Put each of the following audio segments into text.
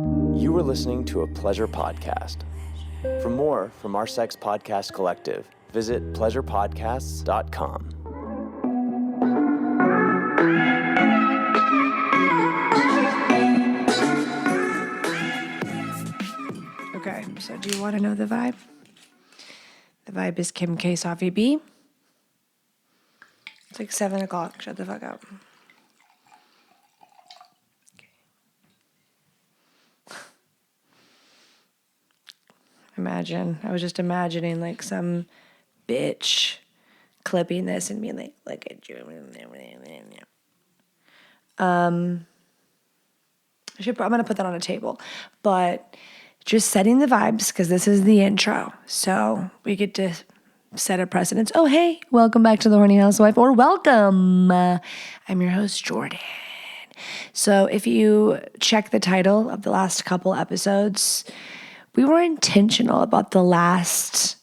You are listening to a pleasure podcast. For more from our Sex Podcast Collective, visit pleasurepodcasts.com. Okay, so do you want to know the vibe? The vibe is Kim K. Safi B. It's like 7 o'clock. Shut the fuck up. I was just imagining like some bitch clipping this and being like, look at you. I'm going to put that on a table. But just setting the vibes because this is the intro. So we get to set a precedence. Oh, hey, welcome back to The Horny Housewife, or welcome. I'm your host, Jordan. So if you check the title of the last couple episodes, we were intentional about the last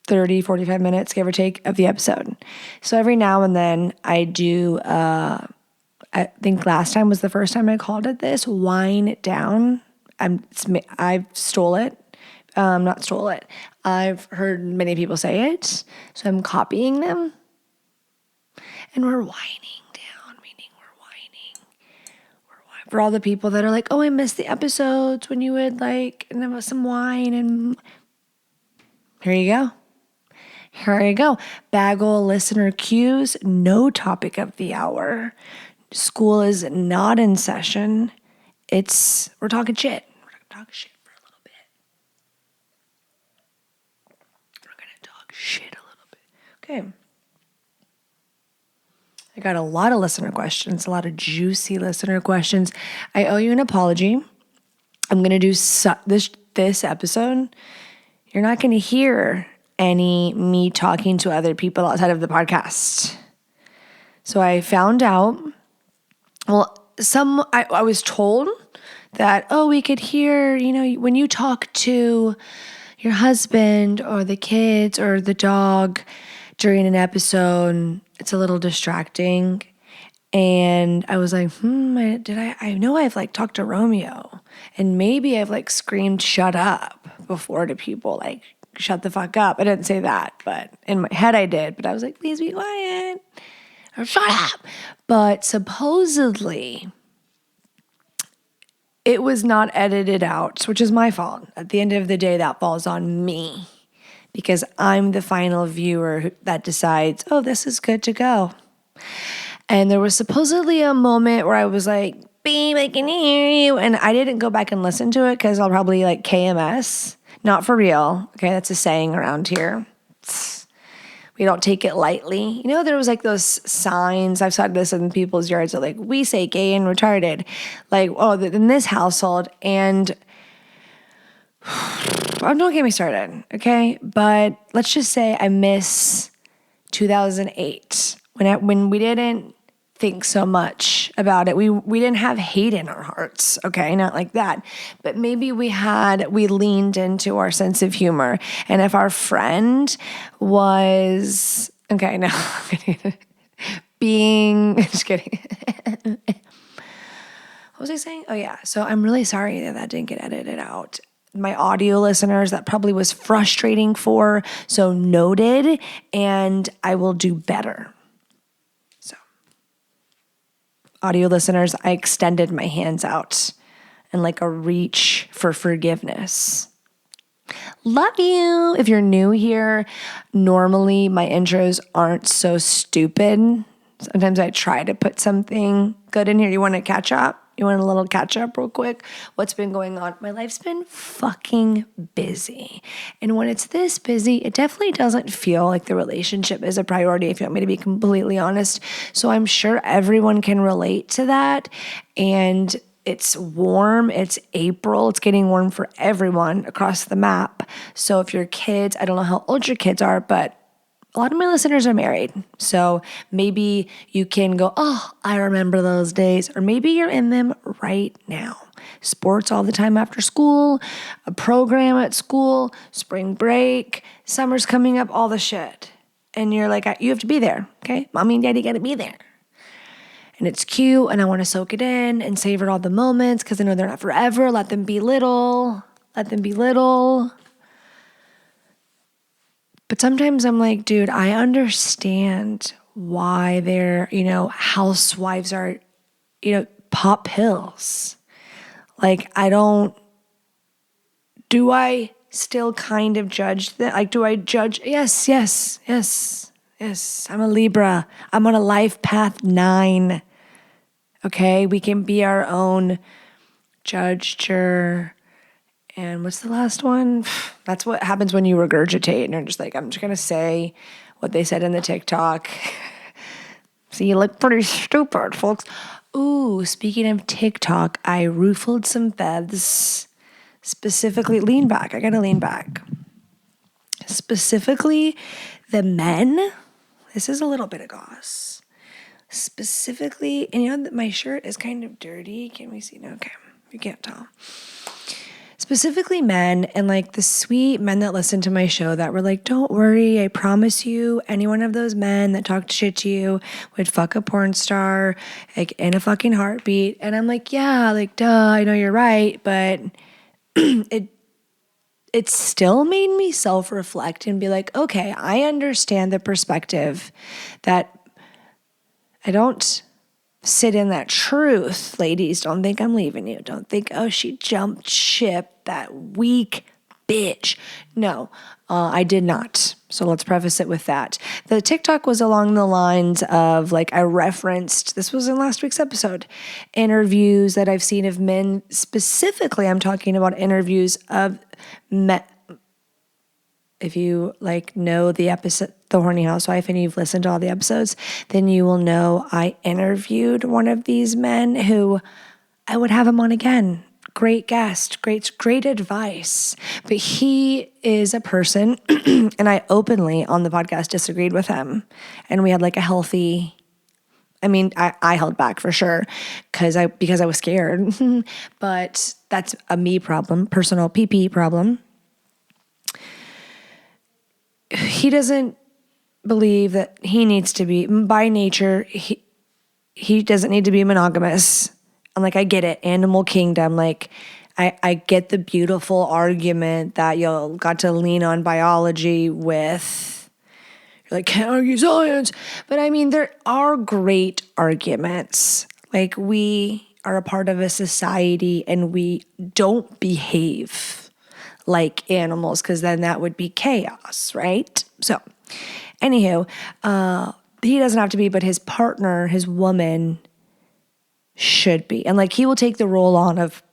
30, 45 minutes, give or take, of the episode. So every now and then I do, I think last time was the first time I called it this, wind down. I've stole it. Not stole it. I've heard many people say it, so I'm copying them. And we're winding down, meaning we're whining. For all the people that are like, oh, I missed the episodes when you would like, and there was some wine, and here you go. Here you go. Bagel listener cues, no topic of the hour. School is not in session. We're talking shit. We're talking shit for a little bit. We're going to talk shit a little bit. Okay. I got a lot of listener questions, a lot of juicy listener questions. I owe you an apology. I'm going to do this episode. You're not going to hear any me talking to other people outside of the podcast. So I found out, I was told that, we could hear, when you talk to your husband or the kids or the dog during an episode, it's a little distracting. And I was like, I know I've like talked to Romeo and maybe I've like screamed shut up before to people, like shut the fuck up. I didn't say that, but in my head I did, but I was like, please be quiet or shut up. But supposedly it was not edited out, which is my fault. At the end of the day, that falls on me because I'm the final viewer that decides, this is good to go. And there was supposedly a moment where I was like, babe, I can hear you. And I didn't go back and listen to it because I'll probably like KMS. Not for real. Okay, that's a saying around here. We don't take it lightly. There was like those signs. I've said this in people's yards that like, we say gay and retarded. Like, in this household. And don't get me started, okay? But let's just say I miss 2008 when we didn't think so much about it. We didn't have hate in our hearts, okay? Not like that. But maybe we leaned into our sense of humor. And if our friend was, okay, no, just kidding. What was I saying? Oh yeah, so I'm really sorry that didn't get edited out. My audio listeners, that probably was frustrating for, so noted, and I will do better. Audio listeners, I extended my hands out in like a reach for forgiveness. Love you. If you're new here, normally my intros aren't so stupid. Sometimes I try to put something good in here. You want to catch up? You want a little catch up real quick? What's been going on? My life's been fucking busy. And when it's this busy, it definitely doesn't feel like the relationship is a priority, if you want me to be completely honest. So I'm sure everyone can relate to that. And it's warm. It's April. It's getting warm for everyone across the map. So if your kids, I don't know how old your kids are, but a lot of my listeners are married. So maybe you can go, I remember those days. Or maybe you're in them right now. Sports all the time after school, a program at school, spring break, summer's coming up, all the shit. And you're like, you have to be there, okay? Mommy and daddy got to be there. and it's cute and I want to soak it in and savor all the moments because I know they're not forever. Let them be little. Let them be little. But sometimes I'm like, dude, I understand why they're, housewives are, pop pills. Like, do I still kind of judge that? Like, do I judge? Yes. I'm a Libra. I'm on a life path 9. Okay, we can be our own judge, juror, and what's the last one? That's what happens when you regurgitate and you're just like, I'm just going to say what they said in the TikTok. So you look pretty stupid, folks. Ooh, speaking of TikTok, I ruffled some feathers. Specifically, lean back. I got to lean back. Specifically, the men. This is a little bit of goss. Specifically, and my shirt is kind of dirty. Can we see? No, okay. You can't tell. Specifically men, and like the sweet men that listen to my show that were like, don't worry, I promise you, any one of those men that talked shit to you would fuck a porn star like in a fucking heartbeat. And I'm like, yeah, like duh, I know you're right, but it still made me self-reflect and be like, okay, I understand the perspective that I don't sit in that truth. Ladies, don't think I'm leaving you. Don't think, oh, she jumped ship, that weak bitch. No, I did not. So let's preface it with that. The TikTok was along the lines of, like, I referenced, this was in last week's episode, interviews that I've seen of men. Specifically, I'm talking about interviews of men. If you know the episode, The Horny Housewife, and you've listened to all the episodes, then you will know I interviewed one of these men who I would have him on again. Great guest, great advice. But he is a person, and I openly on the podcast disagreed with him. And we had a healthy, I held back for sure because I was scared. But that's a me problem, personal PP problem. He doesn't believe that he needs to be, by nature, he doesn't need to be monogamous. I'm like, I get it. Animal kingdom. I get the beautiful argument that you got to lean on biology with. You're like, can't argue science. But there are great arguments. We are a part of a society and we don't behave like animals, because then that would be chaos, right? So, anywho, he doesn't have to be, but his partner, his woman, should be. And he will take the role on of,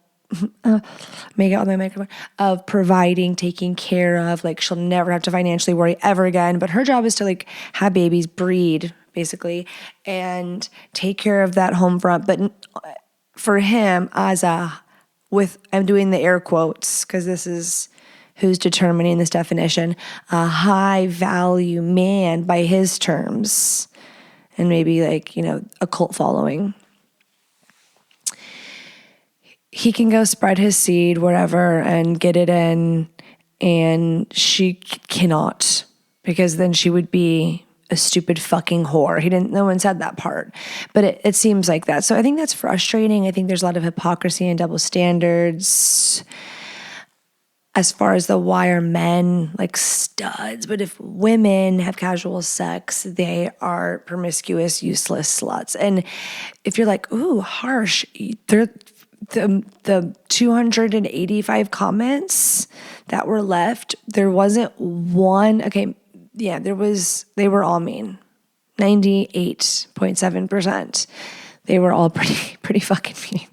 make it on my microphone, of providing, taking care of. She'll never have to financially worry ever again. But her job is to have babies, breed, basically, and take care of that home front. But for him, I'm doing the air quotes because this is who's determining this definition, a high value man by his terms, and maybe a cult following. He can go spread his seed wherever and get it in, and she cannot, because then she would be a stupid fucking whore. No one said that part, but it seems like that. So I think that's frustrating. I think there's a lot of hypocrisy and double standards as far as why are men studs, but if women have casual sex, they are promiscuous, useless sluts. And if you're ooh, harsh, the 285 comments that were left, there wasn't one, okay, yeah, they were all mean. 98.7%. They were all pretty fucking mean.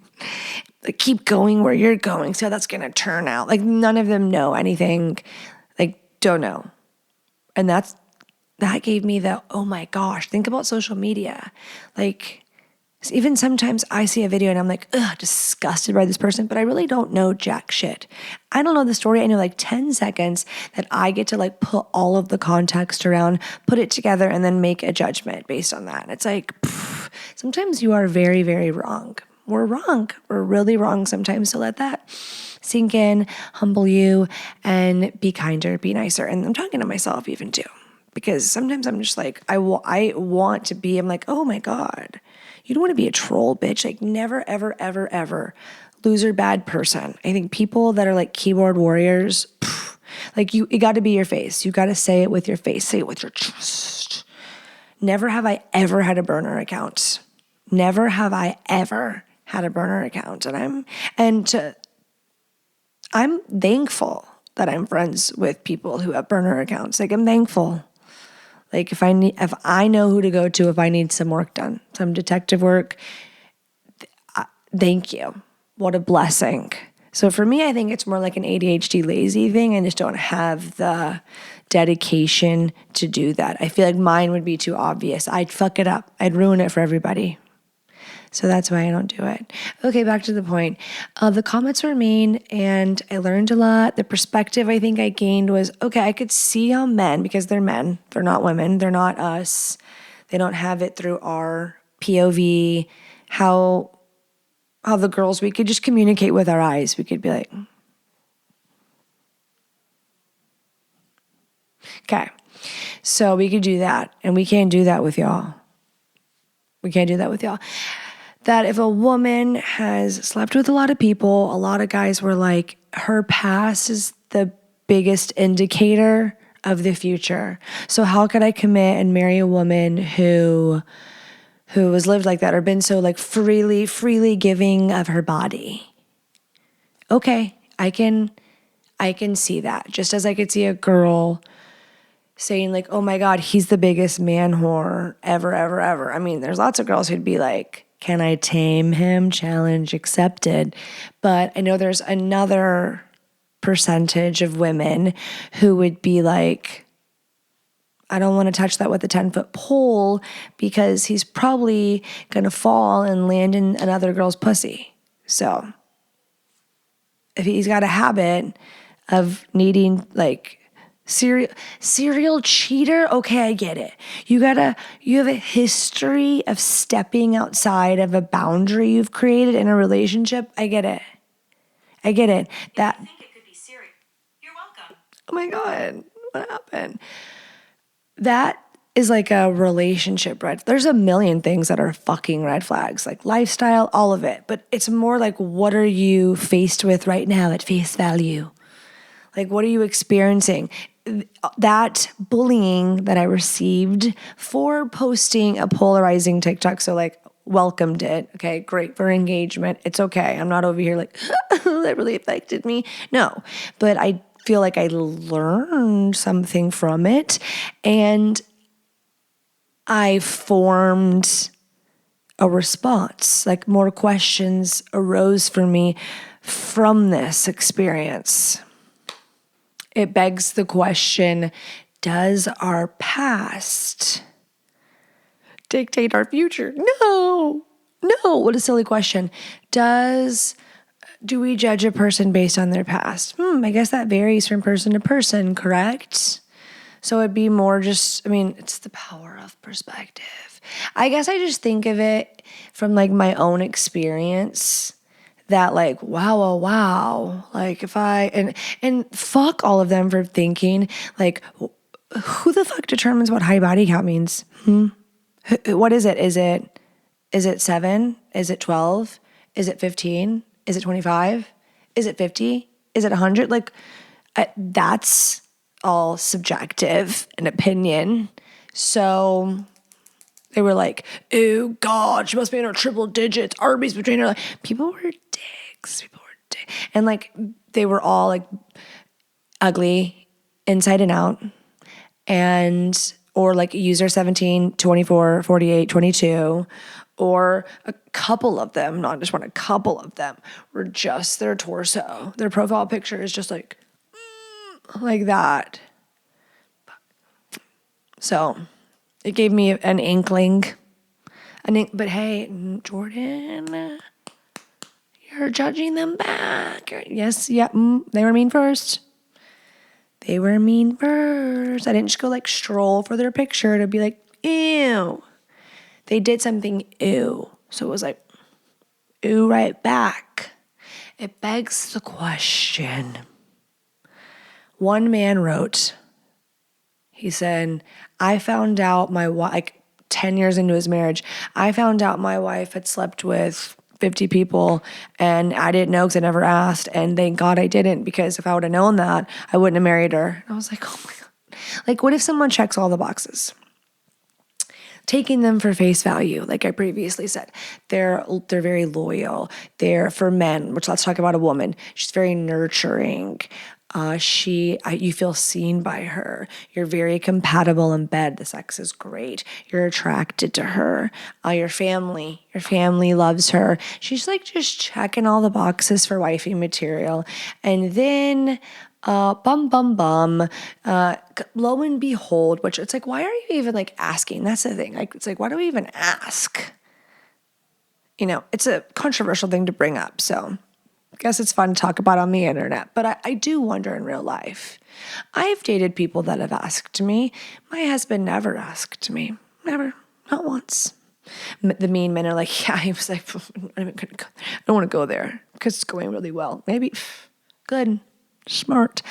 Keep going where you're going, so that's gonna turn out. None of them know anything. Don't know. And that gave me the, oh my gosh, think about social media. Even sometimes I see a video and I'm disgusted by this person, but I really don't know jack shit. I don't know the story. I know 10 seconds that I get to put all of the context around, put it together, and then make a judgment based on that. And it's sometimes you are very, very wrong. We're wrong. We're really wrong sometimes. So let that sink in, humble you, and be kinder, be nicer. And I'm talking to myself even too, because sometimes I'm just I want to be, I'm oh my God, You don't want to be a troll, bitch. Like never, ever, ever, ever. Loser, bad person. I think people that are like keyboard warriors, like it got to be your face. You got to say it with your face. Say it with your chest. Never have I ever had a burner account. Never have I ever had a burner account. I'm thankful that I'm friends with people who have burner accounts. Like I'm thankful. Like if I know who to go to if I need some work done, some detective work, thank you. What a blessing. So for me, I think it's more like an ADHD lazy thing. I just don't have the dedication to do that. I feel like mine would be too obvious. I'd fuck it up. I'd ruin it for everybody. So that's why I don't do it. Okay, back to the point. The comments were mean and I learned a lot. The perspective I think I gained was, okay, I could see how men, because they're men, they're not women, they're not us. They don't have it through our POV, how the girls, we could just communicate with our eyes. We could be like, okay, so we could do that. And we can't do that with y'all. We can't do that with y'all. That if a woman has slept with a lot of people, a lot of guys were like, her past is the biggest indicator of the future. So how could I commit and marry a woman who has lived like that or been so like freely giving of her body? Okay, I can see that. Just as I could see a girl saying like, oh my God, he's the biggest man whore ever, ever, ever. I mean, there's lots of girls who'd be like, can I tame him? Challenge accepted. But I know there's another percentage of women who would be like, I don't want to touch that with a 10-foot pole because he's probably going to fall and land in another girl's pussy. So if he's got a habit of needing like serial cheater, okay, I get it. You have a history of stepping outside of a boundary you've created in a relationship. I get it. That I think it could be serial. You're welcome. Oh my God, what happened? That is like a relationship red. There's a million things that are fucking red flags, like lifestyle, all of it. But it's more like, what are you faced with right now at face value? Like, what are you experiencing? That bullying that I received for posting a polarizing TikTok, so like welcomed it. Okay, great for engagement. It's okay. I'm not over here like, that really affected me. No, but I feel like I learned something from it and I formed a response. Like more questions arose for me from this experience. It begs the question, does our past dictate our future? No. What a silly question. Do we judge a person based on their past? I guess that varies from person to person, correct? So it'd be more just, it's the power of perspective. I guess I just think of it from like my own experience that like, wow. Like if and fuck all of them for thinking like, who the fuck determines what high body count means? What is it? Is it 7? Is it 12? Is it 15? Is it 25? Is it 50? Is it 100? Like that's all subjective and opinion. So they were like, "Ew, God, she must be in her triple digits. Arby's between her." Like, people were dicks. And like they were all like ugly inside and out. Or like user 17, 24, 48, 22, or a couple of them, not just one, a couple of them were just their torso. Their profile picture is just like that. So it gave me an inkling. But hey, Jordan, you're judging them back. Yes, yeah, they were mean first. I didn't just go like stroll for their picture to be like, ew. They did something ew. So it was like, ew right back. It begs the question. One man wrote, he said, I found out my wife, like 10 years into his marriage, I found out my wife had slept with 50 people and I didn't know because I never asked. And thank God I didn't, because if I would have known that, I wouldn't have married her. And I was like, oh my God. Like, what if someone checks all the boxes? Taking them for face value, like I previously said. They're very loyal. They're, for men, which let's talk about a woman. She's very nurturing. You feel seen by her. You're very compatible in bed. The sex is great. You're attracted to her. Your family loves her. She's like just checking all the boxes for wifey material. And then lo and behold, which it's like, why are you even like asking? That's the thing. Like, it's like, why do we even ask? You know, it's a controversial thing to bring up. So I guess it's fun to talk about on the internet, but I do wonder in real life. I've dated people that have asked me. My husband never asked me. Never. Not once. The mean men are like, yeah, he was like, I don't want to go there because it's going really well. Maybe. Good. Smart.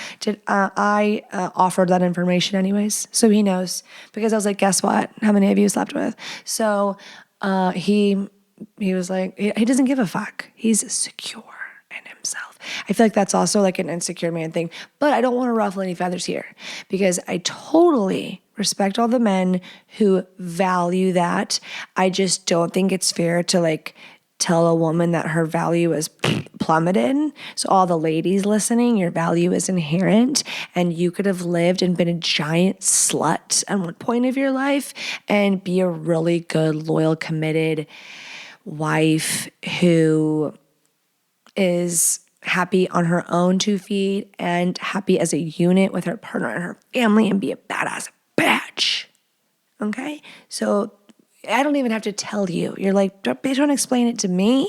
I offered that information anyways, so he knows, because I was like, guess what? How many of you slept with? So he was like, he doesn't give a fuck. He's secure in himself. I feel like that's also like an insecure man thing, but I don't want to ruffle any feathers here, because I totally respect all the men who value that. I just don't think it's fair to like tell a woman that her value is plummeted. So all the ladies listening, your value is inherent, and you could have lived and been a giant slut at one point of your life and be a really good, loyal, committed wife who is happy on her own 2 feet and happy as a unit with her partner and her family, and be a badass bitch. Okay? So I don't even have to tell you. You're like, bitch, don't explain it to me.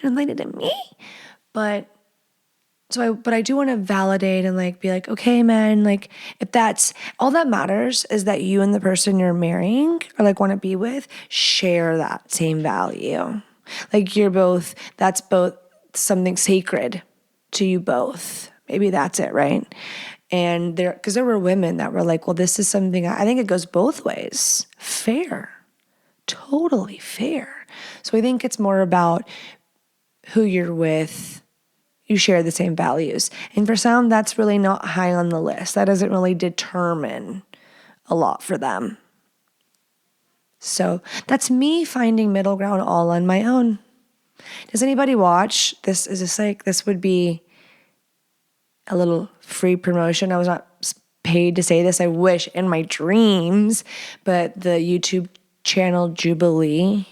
Don't explain it to me. But I do want to validate and like be like, okay, man, like if that's all that matters, is that you and the person you're marrying or like want to be with share that same value. Like that's both something sacred to you both. Maybe that's it, right? And because there were women that were like, well, this is something, I think it goes both ways. Fair. Totally fair. So I think it's more about who you're with. You share the same values. And for some, that's really not high on the list. That doesn't really determine a lot for them. So that's me finding middle ground all on my own. Does anybody watch? This would be a little free promotion. I was not paid to say this. I wish in my dreams, but the YouTube channel Jubilee,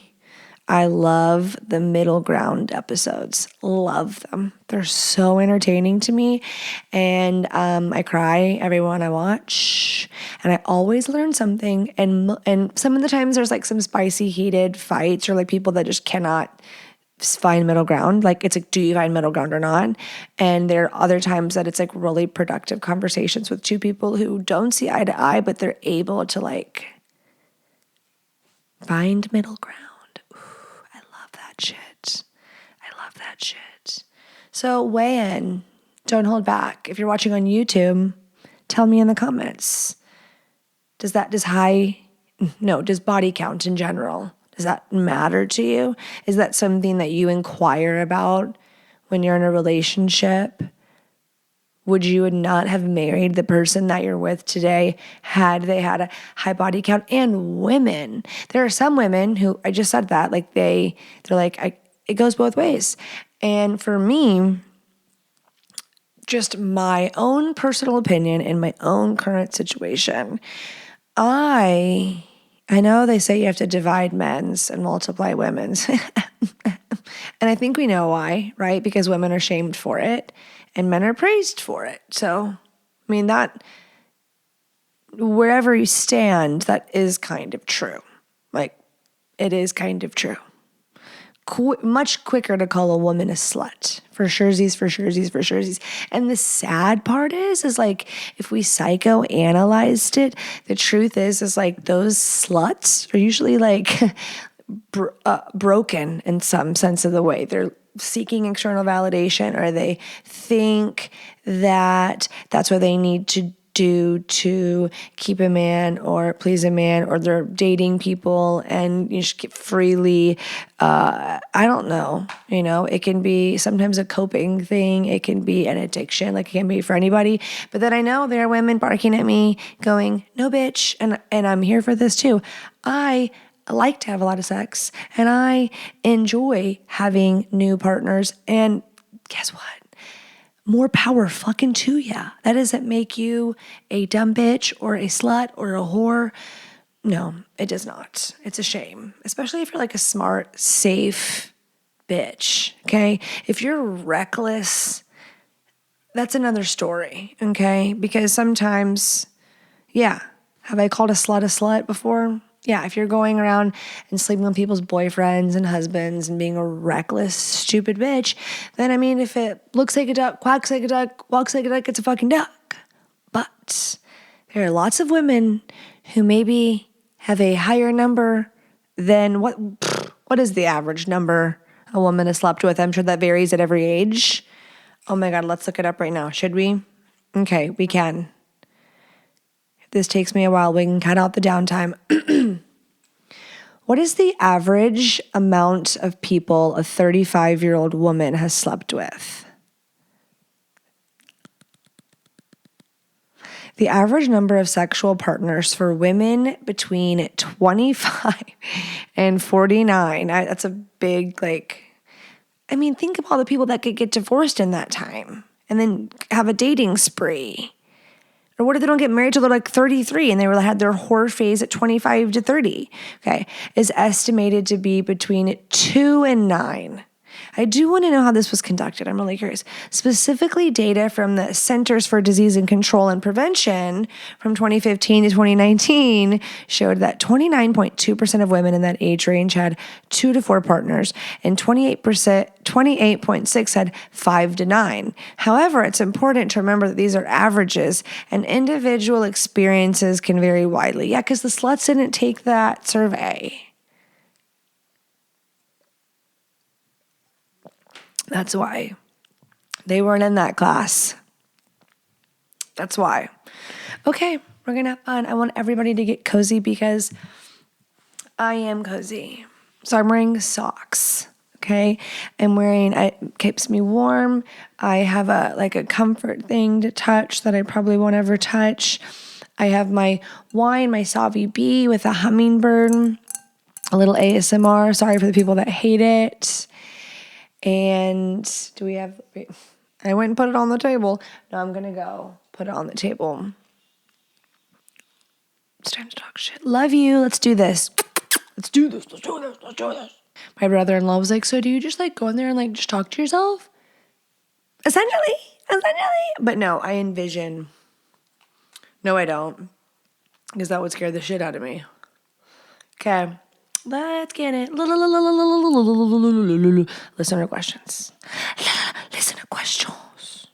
I love the middle ground episodes. Love them. They're so entertaining to me. And I cry every one I watch. And I always learn something. And some of the times there's like some spicy, heated fights, or like people that just cannot find middle ground. Like, it's like, do you find middle ground or not? And there are other times that it's like really productive conversations with two people who don't see eye to eye, but they're able to like find middle ground. Ooh, I love that shit. I love that shit. So weigh in. Don't hold back. If you're watching on YouTube, tell me in the comments. Does body count in general, does that matter to you? Is that something that you inquire about when you're in a relationship? Would you not have married the person that you're with today had they had a high body count? And women, there are some women who, I just said that, like they're like, it goes both ways. And for me, just my own personal opinion in my own current situation, I know they say you have to divide men's and multiply women's. And I think we know why, right? Because women are shamed for it and men are praised for it. So, I mean, that, wherever you stand, that is kind of true. Like, it is kind of true. Much quicker to call a woman a slut. For surezies. And the sad part is like, if we psychoanalyzed it, the truth is like those sluts are usually like broken in some sense of the way. They're seeking external validation, or they think that that's what they need to do to keep a man or please a man, or they're dating people and you just get freely, I don't know, it can be sometimes a coping thing. It can be an addiction, like it can be for anybody. But then I know there are women barking at me going, no bitch. And I'm here for this too. I like to have a lot of sex and I enjoy having new partners. And guess what? More power fucking to ya. That doesn't make you a dumb bitch or a slut or a whore. No, it does not. It's a shame, especially if you're like a smart, safe bitch, okay? If you're reckless, that's another story, okay? Because sometimes, yeah, have I called a slut before? Yeah, if you're going around and sleeping with people's boyfriends and husbands and being a reckless, stupid bitch, then I mean, if it looks like a duck, quacks like a duck, walks like a duck, it's a fucking duck. But there are lots of women who maybe have a higher number than what is the average number a woman has slept with? I'm sure that varies at every age. Oh my God, let's look it up right now. Should we? Okay, we can. If this takes me a while, we can cut out the downtime. What is the average amount of people a 35-year-old woman has slept with? The average number of sexual partners for women between 25 and 49. That's a big, think of all the people that could get divorced in that time and then have a dating spree. Or what if they don't get married till they're like 33 and they had their whore phase at 25 to 30? Okay, is estimated to be between 2 and 9. I do want to know how this was conducted. I'm really curious. Specifically, data from the Centers for Disease and Control and Prevention from 2015 to 2019 showed that 29.2% of women in that age range had 2 to 4 partners, and 28.6% had 5 to 9. However, it's important to remember that these are averages, and individual experiences can vary widely. Yeah, because the sluts didn't take that survey. That's why. They weren't in that class. That's why. Okay, we're going to have fun. I want everybody to get cozy because I am cozy. So I'm wearing socks, okay? It keeps me warm. I have a comfort thing to touch that I probably won't ever touch. I have my wine, my Savi B with a hummingbird, a little ASMR. Sorry for the people that hate it. And I went and put it on the table. Now I'm going to go put it on the table. It's time to talk shit. Love you. Let's do this. Let's do this. My brother-in-law was like, so do you just go in there and just talk to yourself? Essentially. But no, I envision. No, I don't. Because that would scare the shit out of me. Okay. Let's get it. Listener questions. Listener questions.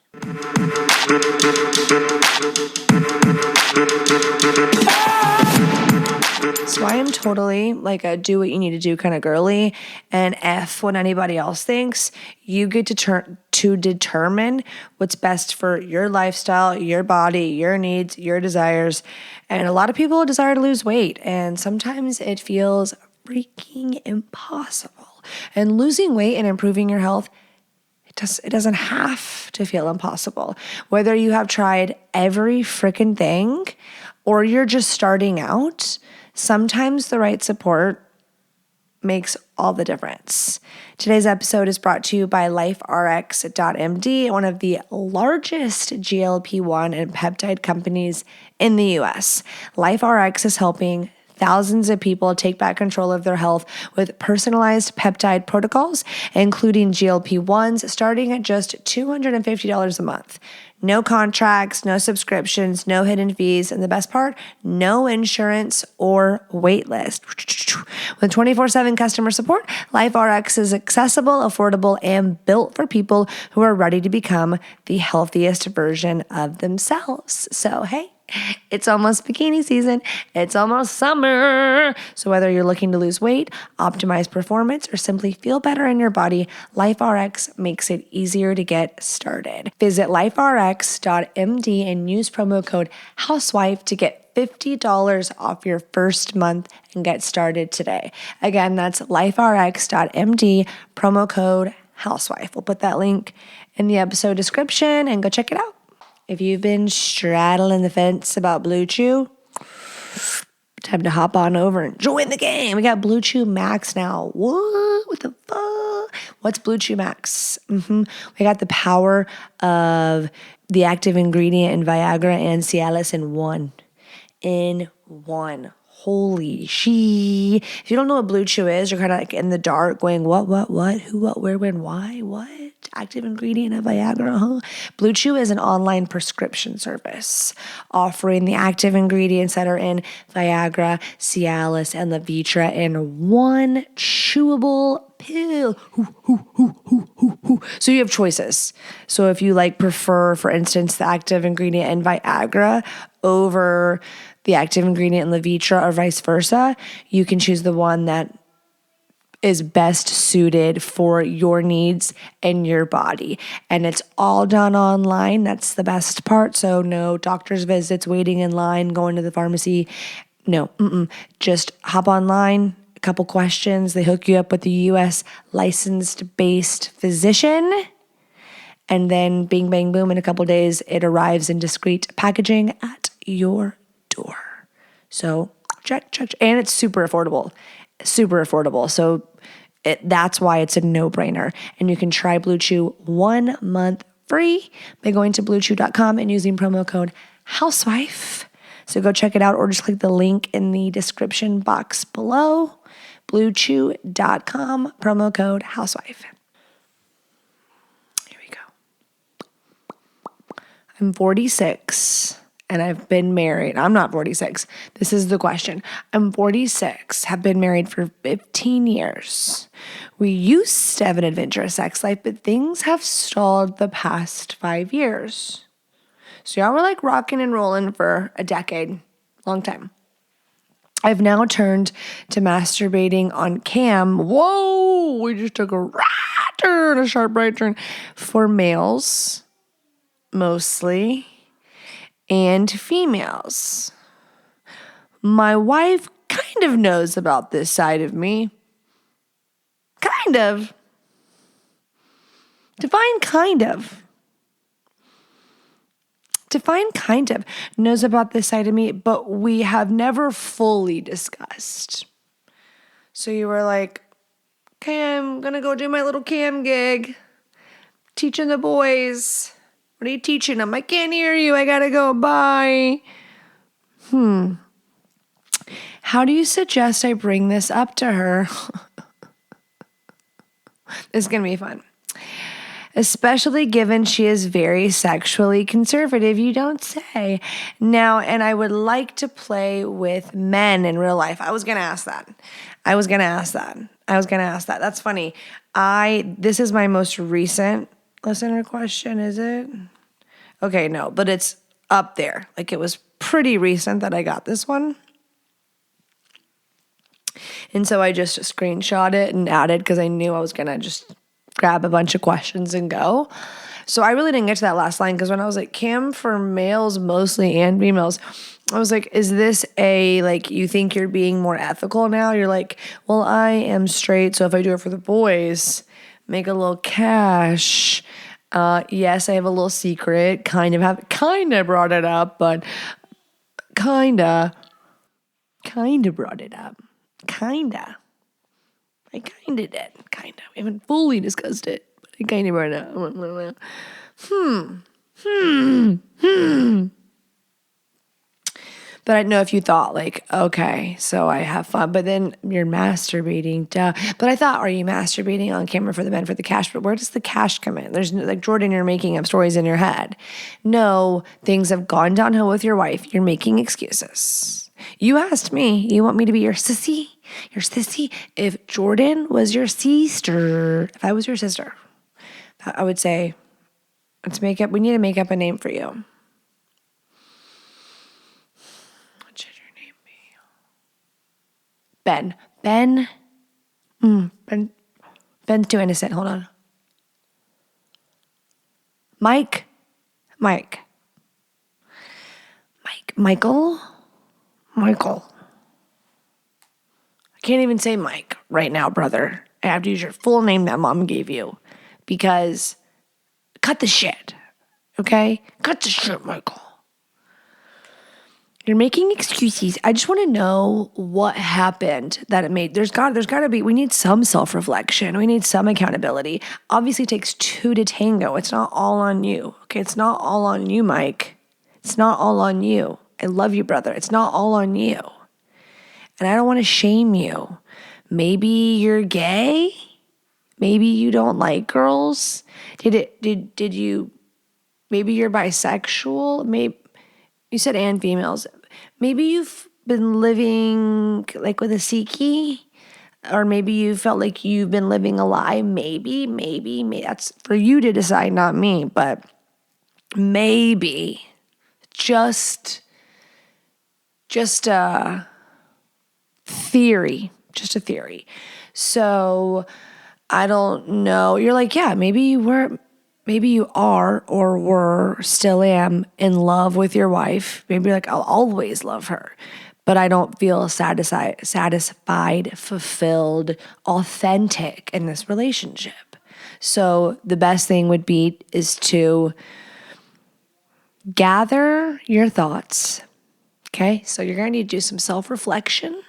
So I am totally a do what you need to do kind of girly, and F what anybody else thinks. You get to determine what's best for your lifestyle, your body, your needs, your desires. And a lot of people desire to lose weight, and sometimes it feels freaking impossible. And losing weight and improving your health, it doesn't have to feel impossible. Whether you have tried every freaking thing or you're just starting out, sometimes the right support makes all the difference. Today's episode is brought to you by LifeRx.MD, one of the largest GLP-1 and peptide companies in the US. LifeRx is helping thousands of people take back control of their health with personalized peptide protocols, including GLP-1s, starting at just $250 a month. No contracts, no subscriptions, no hidden fees, and the best part, no insurance or wait list. With 24/7 customer support, LifeRx is accessible, affordable, and built for people who are ready to become the healthiest version of themselves. So, hey, It's almost bikini season. It's almost summer. So whether you're looking to lose weight, optimize performance, or simply feel better in your body, LifeRx makes it easier to get started. Visit liferx.md and use promo code HOUSEWIFE to get $50 off your first month and get started today. Again, that's liferx.md, promo code HOUSEWIFE. We'll put that link in the episode description and go check it out. If you've been straddling the fence about Blue Chew, time to hop on over and join the game. We got Blue Chew Max now. What the fuck? What's Blue Chew Max? We got the power of the active ingredient in Viagra and Cialis in one. Holy shit. If you don't know what Blue Chew is, you're kind of like in the dark going, what, who, what, where, when, why, what? Active ingredient of Viagra, huh? Blue Chew is an online prescription service offering the active ingredients that are in Viagra, Cialis, and Levitra in one chewable pill. So you have choices. So if you prefer, for instance, the active ingredient in Viagra over the active ingredient in Levitra or vice versa, you can choose the one that is best suited for your needs and your body. And it's all done online. That's the best part. So no doctor's visits, waiting in line, going to the pharmacy. No, just hop online, a couple questions. They hook you up with a U.S. licensed-based physician. And then bing, bang, boom, in a couple days, it arrives in discreet packaging at your door. So check. And it's super affordable. So that's why it's a no-brainer. And you can try Blue Chew 1 month free by going to bluechew.com and using promo code HOUSEWIFE. So go check it out or just click the link in the description box below. bluechew.com, promo code HOUSEWIFE. Here we go. I'm 46. And I've been married. I'm not 46. This is the question. I'm 46, have been married for 15 years. We used to have an adventurous sex life, but things have stalled the past 5 years. So y'all were rocking and rolling for a decade, long time. I've now turned to masturbating on cam. Whoa, we just took a sharp right turn for males, mostly. And females. My wife kind of knows about this side of me. Kind of. Define kind of. Knows about this side of me, but we have never fully discussed. So you were like, okay, I'm going to go do my little cam gig. Teaching the boys. What are you teaching them? I can't hear you. I gotta go. Bye. How do you suggest I bring this up to her? This is gonna be fun. Especially given she is very sexually conservative, you don't say. Now, and I would like to play with men in real life. I was gonna ask that. That's funny. This is my most recent listener question, is it? Okay, no, but it's up there. It was pretty recent that I got this one. And so I just screenshot it and added because I knew I was going to just grab a bunch of questions and go. So I really didn't get to that last line because when I was cam for males mostly and females, I was like, is this you think you're being more ethical now? You're like, well, I am straight, so if I do it for the boys, make a little cash. Yes, I have a little secret. Kind of brought it up, but kind of brought it up. I kind of did. We haven't fully discussed it, but I kind of brought it up. But I don't know if you thought okay, so I have fun, but then you're masturbating, duh. But I thought, are you masturbating on camera for the men for the cash? But where does the cash come in? There's Jordan, you're making up stories in your head. No, things have gone downhill with your wife. You're making excuses. You asked me, you want me to be your sissy? If Jordan was your sister, if I was your sister, I would say, we need to make up a name for you. Ben. Ben's too innocent. Hold on. Michael. I can't even say Mike right now, brother. I have to use your full name that mom gave you because cut the shit, okay? Cut the shit, Michael. You're making excuses. I just want to know what happened that it made. There's got to be, we need some self-reflection. We need some accountability. Obviously, it takes two to tango. It's not all on you, okay? It's not all on you, Mike. It's not all on you. I love you, brother. It's not all on you. And I don't want to shame you. Maybe you're gay. Maybe you don't like girls. Did you, maybe you're bisexual. Maybe you said and females. Maybe you've been living like with a Siki, or maybe you felt like you've been living a lie. Maybe. That's for you to decide, not me. But maybe just a theory. So I don't know. You're like, yeah, maybe you are or were, still am in love with your wife. Maybe you're like, I'll always love her, but I don't feel satisfied, fulfilled, authentic in this relationship. So the best thing would be is to gather your thoughts. Okay, so you're going to need to do some self-reflection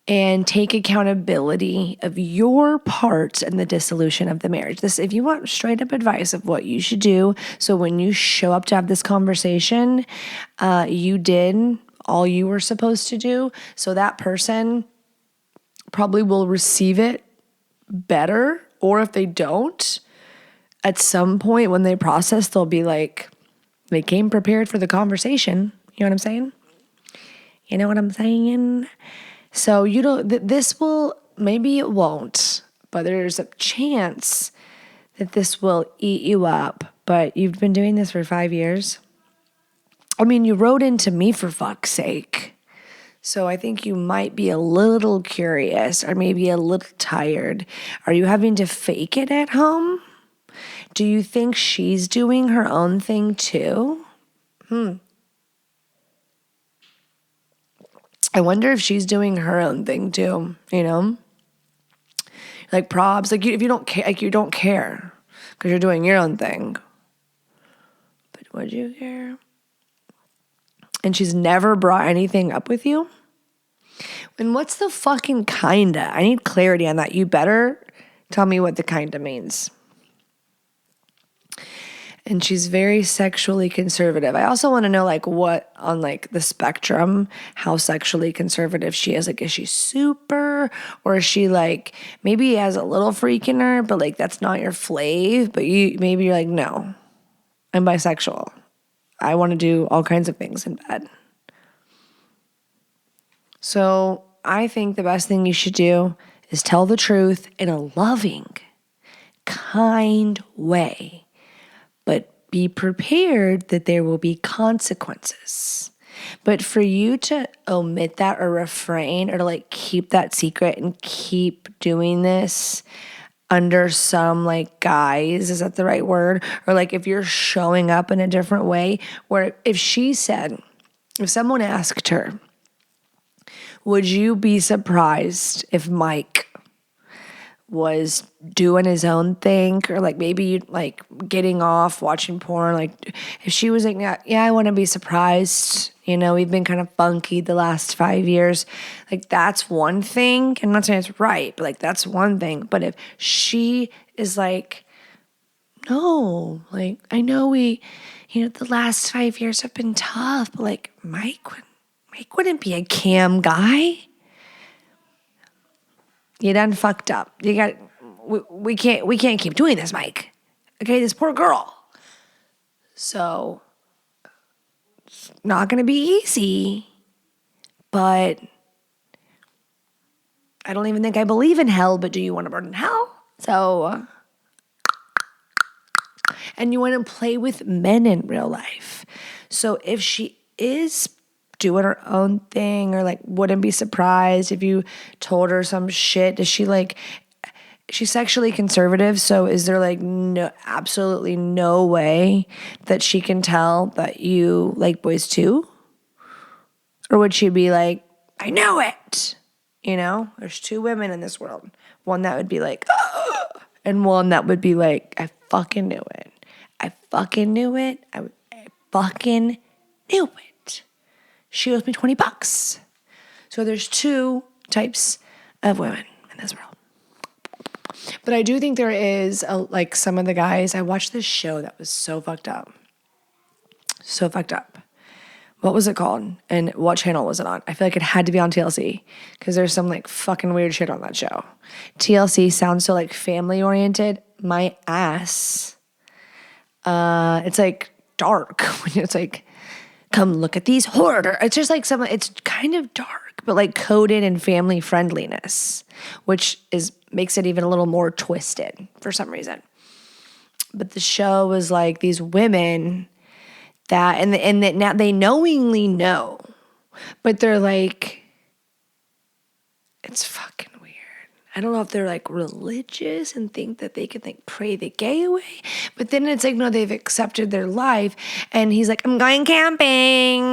and take accountability of your part in the dissolution of the marriage. This, if you want straight up advice of what you should do, so when you show up to have this conversation, you did all you were supposed to do. So that person probably will receive it better, or if they don't, at some point when they process, they'll be like, they came prepared for the conversation. You know what I'm saying? You know what I'm saying? So you don't, this will, maybe it won't, but there's a chance that this will eat you up. But you've been doing this for 5 years. I mean, you wrote into me for fuck's sake. So I think you might be a little curious or maybe a little tired. Are you having to fake it at home? Do you think she's doing her own thing too? I wonder if she's doing her own thing too, you know? Like probs, like if you don't care, like you don't care because you're doing your own thing. But would you care? And she's never brought anything up with you? And what's the fucking kinda? I need clarity on that. You better tell me what the kinda means. And she's very sexually conservative. I also want to know like what on like the spectrum, how sexually conservative she is. Like, is she super, or is she like, maybe has a little freak in her, but like that's not your fave, but maybe you're like, no, I'm bisexual. I want to do all kinds of things in bed. So I think the best thing you should do is tell the truth in a loving, kind way. But be prepared that there will be consequences. But for you to omit that or refrain or to like keep that secret and keep doing this under some like guise, is that the right word? Or like if you're showing up in a different way, where if someone asked her, would you be surprised if Mike was doing his own thing, or like maybe like getting off watching porn, like if she was like, yeah, I want to be surprised, you know, we've been kind of funky the last 5 years, like that's one thing. I'm not saying it's right, but like that's one thing. But if she is like, no, like I know we, you know, the last 5 years have been tough, but like Mike wouldn't be a cam guy. You done fucked up. You got. We can't keep doing this, Mike. Okay, this poor girl. So it's not going to be easy, but I don't even think I believe in hell. But do you want to burn in hell? So, and you want to play with men in real life. So if she is doing her own thing, or like wouldn't be surprised if you told her some shit? Does she like, she's sexually conservative, so is there like no, absolutely no way that she can tell that you like boys too? Or would she be like, I knew it? You know, there's two women in this world. One that would be like, oh, and one that would be like, I fucking knew it. I fucking knew it. I fucking knew it. She owes me $20. So there's two types of women in this world. But I do think there is, like some of the guys, I watched this show that was so fucked up. So fucked up. What was it called? And what channel was it on? I feel like it had to be on TLC because there's some like fucking weird shit on that show. TLC sounds so like family oriented. My ass. It's like dark. It's like, come look at these horror. It's just like it's kind of dark, but like coded in family friendliness, which makes it even a little more twisted for some reason. But the show was like these women that, and that now they knowingly know, but they're like, it's fucking weird. I don't know if they're like religious and think that they can like pray the gay away, but then it's like, no, they've accepted their life. And he's like, I'm going camping.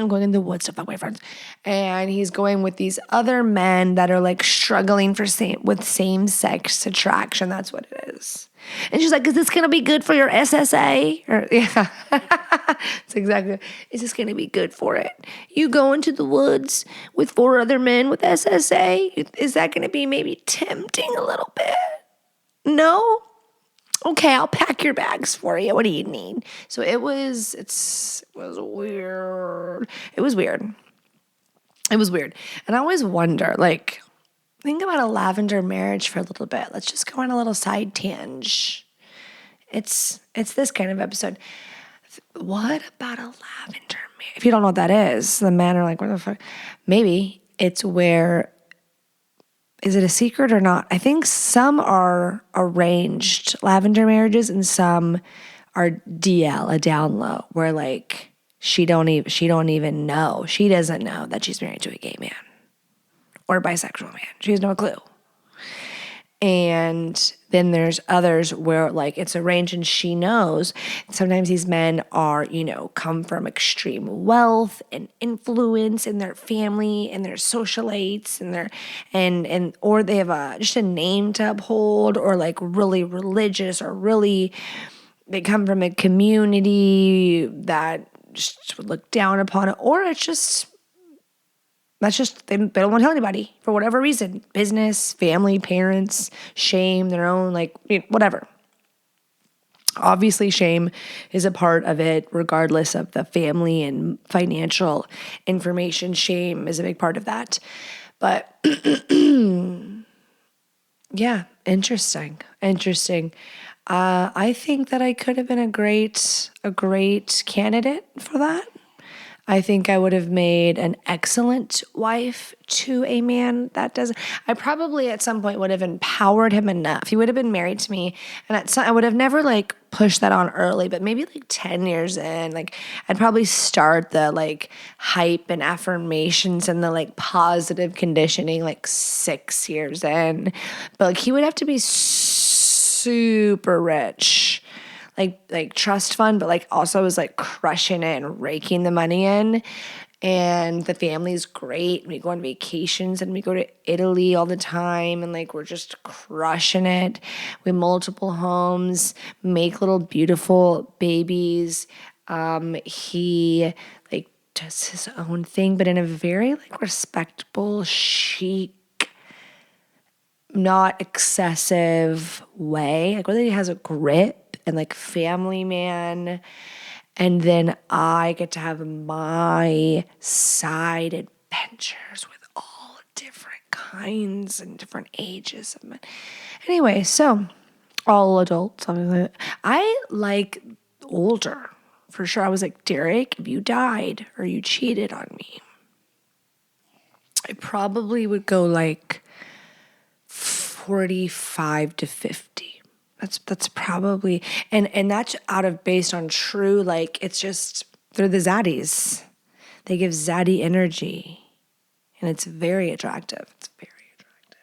I'm going in the woods to fuck my friends. And he's going with these other men that are like struggling with same-sex attraction. That's what it is. And she's like, is this going to be good for your SSA? Or, yeah, it's exactly. Is this going to be good for it? You go into the woods with 4 other men with SSA? Is that going to be maybe tempting a little bit? No? Okay, I'll pack your bags for you. What do you need? So it was weird. It was weird. It was weird. And I always wonder, like, think about a lavender marriage for a little bit. Let's just go on a little side tangent. It's this kind of episode. What about a lavender marriage? If you don't know what that is, the men are like, what the fuck? Maybe it's where, is it a secret or not? I think some are arranged lavender marriages and some are DL, a down low, where like she don't even know. She doesn't know that she's married to a gay man or a bisexual man. She has no clue. And then there's others where like it's arranged and she knows. Sometimes these men are, come from extreme wealth and influence in their family and their socialites and or they have just a name to uphold, or like really religious, or really they come from a community that just would look down upon it, or it's just that's just, they don't want to tell anybody for whatever reason. Business, family, parents, shame, their own, like, whatever. Obviously, shame is a part of it, regardless of the family and financial information. Shame is a big part of that. But yeah, interesting. I think that I could have been a great candidate for that. I think I would have made an excellent wife to a man that doesn't. I probably at some point would have empowered him enough. He would have been married to me, and I would have never like pushed that on early, but maybe like 10 years in, like I'd probably start the like hype and affirmations and the like positive conditioning like 6 years in. But like he would have to be super rich. Like trust fund, but like also was like crushing it and raking the money in. And the family's great. We go on vacations and we go to Italy all the time, and like we're just crushing it. We have multiple homes, make little beautiful babies. He like does his own thing, but in a very like respectable, chic, not excessive way. Like really has a grip and like family man. And then I get to have my side adventures with all different kinds and different ages of men. Anyway, so all adults, obviously. I like older, for sure. I was like, Derek, if you died or you cheated on me, I probably would go like 45 to 50. That's probably, and that's based on true, like, it's just They're the zaddies. They give zaddy energy. And it's very attractive. It's very attractive.